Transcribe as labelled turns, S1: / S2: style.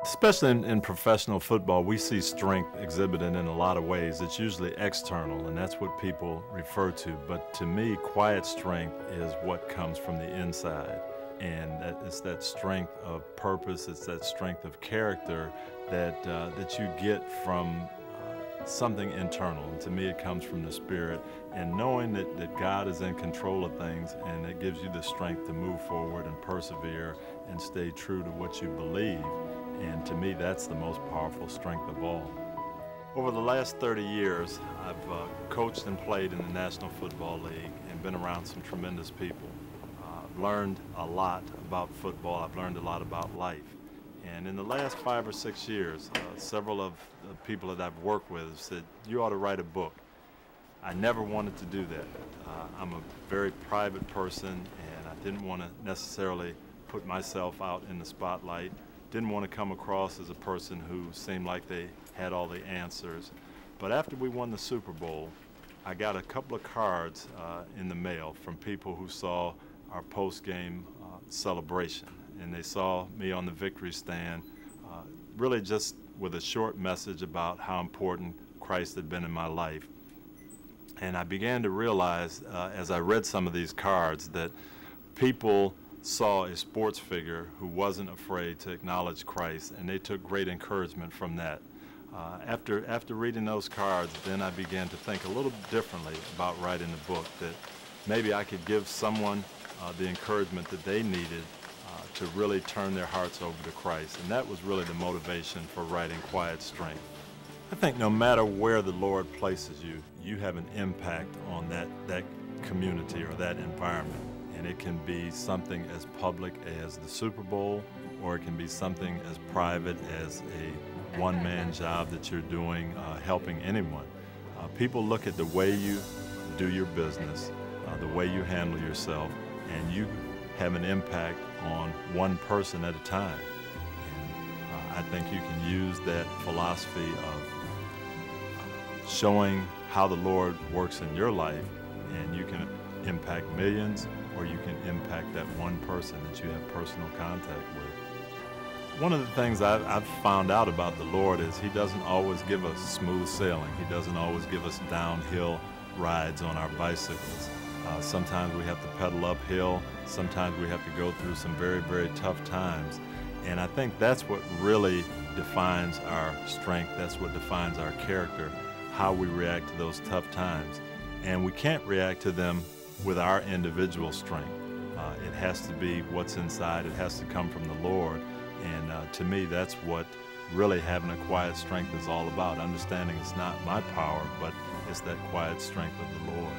S1: Especially in professional football, we see strength exhibited in a lot of ways. It's usually external, and that's what people refer to. But to me, quiet strength is what comes from the inside. And it's that strength of purpose, it's that strength of character that you get from something internal. And to me, it comes from the Spirit. And knowing that God is in control of things, and it gives you the strength to move forward and persevere and stay true to what you believe. And to me, that's the most powerful strength of all. Over the last 30 years, I've coached and played in the National Football League and been around some tremendous people. I've learned a lot about football. I've learned a lot about life. And in the last 5 or 6 years, several of the people that I've worked with have said, you ought to write a book. I never wanted to do that. I'm a very private person, and I didn't want to necessarily put myself out in the spotlight. Didn't want to come across as a person who seemed like they had all the answers. But after we won the Super Bowl, I got a couple of cards in the mail from people who saw our post-game celebration. And they saw me on the victory stand, really just with a short message about how important Christ had been in my life. And I began to realize as I read some of these cards that people saw a sports figure who wasn't afraid to acknowledge Christ, and they took great encouragement from that. After reading those cards, then I began to think a little differently about writing the book, that maybe I could give someone the encouragement that they needed to really turn their hearts over to Christ. And that was really the motivation for writing Quiet Strength. I think no matter where the Lord places you, you have an impact on that community or that environment. And it can be something as public as the Super Bowl, or it can be something as private as a one-man job that you're doing, helping anyone. People look at the way you do your business, the way you handle yourself, and you have an impact on one person at a time. And I think you can use that philosophy of showing how the Lord works in your life, and you can impact millions, or you can impact that one person that you have personal contact with. One of the things I've found out about the Lord is He doesn't always give us smooth sailing. He doesn't always give us downhill rides on our bicycles. Sometimes we have to pedal uphill. Sometimes we have to go through some very, very tough times. And I think that's what really defines our strength. That's what defines our character, how we react to those tough times. And we can't react to them with our individual strength. It has to be what's inside. It has to come from the Lord. And to me, that's what really having a quiet strength is all about. Understanding it's not my power, but it's that quiet strength of the Lord.